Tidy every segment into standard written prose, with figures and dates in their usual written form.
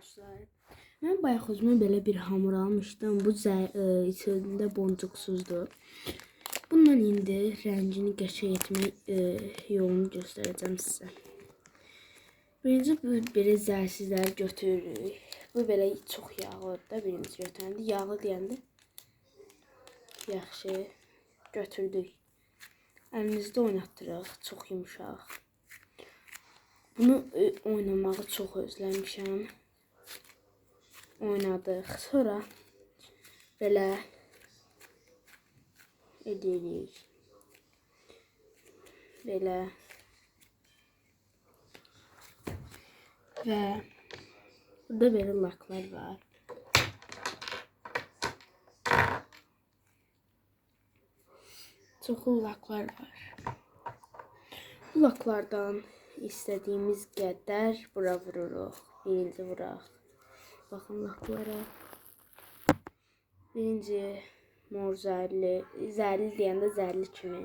dostlar. Mən bayaq özümə belə bir hamur almışdım. Bu içində boncuqsuzdur. Bununla indi rəngini qəşəng etmək yolunu göstərəcəm sizə. Birinci belə zərsizləri götürürük. Bu belə çox yağlıdır da birinci götürəndə. Yağlı deyəndə yaxşı götürdük. Əlinizdə oynatdırıq, çox yumuşaq. Bunu oynamağı çox özləmişəm. Oynadıq. Sonra belə edirik. Belə və burada belə laklar var. Çoxlu laklar var. Bu laklardan istədiyimiz qədər bura vururuq. Birinci vuraq. Baxın laklara. Birinci mor zərli. Zərli deyəndə zərli kimi.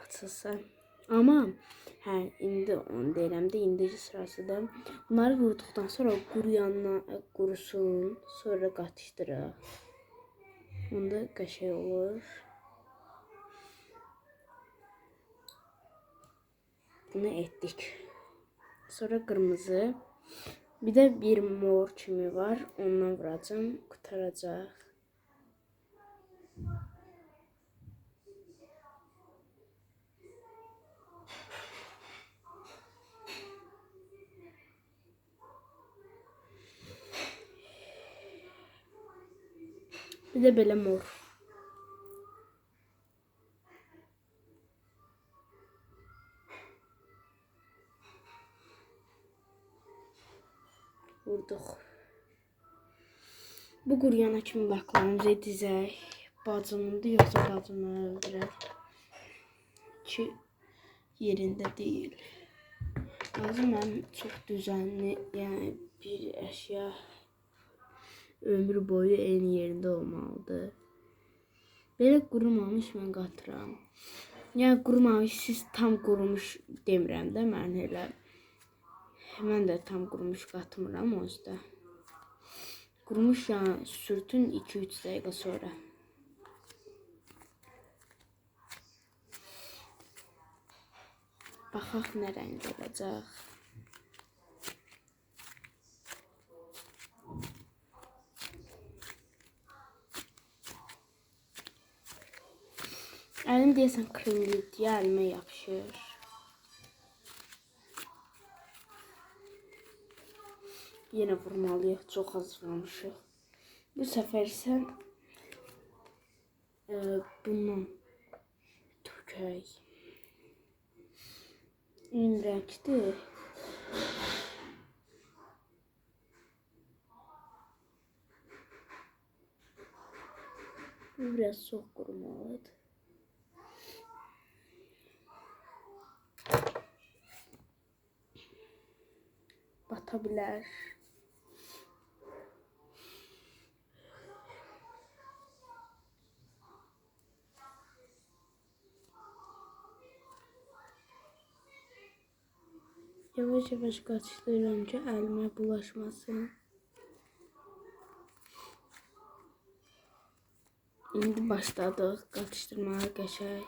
Açılsa. Amma indi onu deyirəm də, indiki sırasıdır. Bunları vurduqdan sonra qurusun, sonra qatışdırıq. Onda qəşəng olur. Bunu etdik. Sonra qırmızı. Bir də bir mor kimi var. Ondan vuracağım. Qurtaracaq. Bir də belə mor. Vurduq. Bu quruyana kimi laklarımızı dizək. Bacımındır, yoxsa bacımı öldürər ki, yerində deyil. Lazım mənim çox düzənli, yəni bir əşya ömür boyu eyni yerində olmalıdır. Belə qurumamış mən qatıram. Yəni qurumamış, siz tam qurumuş demirəm də mən elə. Mən də tam qurumuş qatmıram o yüzden. Qurumuş yəni sürtün 2-3 dəqiqə sonra. Baxaq nə rəng olacaq. Əlim deyəsən kremli deyə əlimə yapışır. Yenə vurmalıyıq, çox az vurmuşuq. Bu səfər isə bundan tökək. Eyni rəngdir. Bu biraz çox qurumalıdır. Bata bilər. Yavaş-yavaş qaçışdırıram ki, əlimə bulaşmasın. İndi başladıq qaçışdırmağa qəşəng.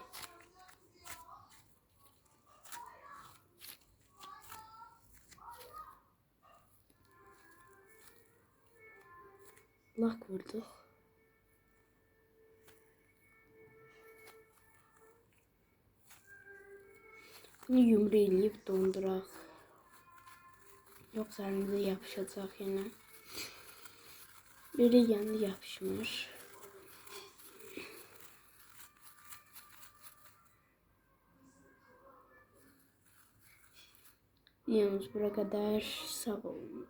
Lak vurduq. Bunu yumru eləyib donduraq. Yoxsa əlimizə yapışacaq yenə. Belə yəni yapışmır. Videomuz bura qədər. Sağ olun.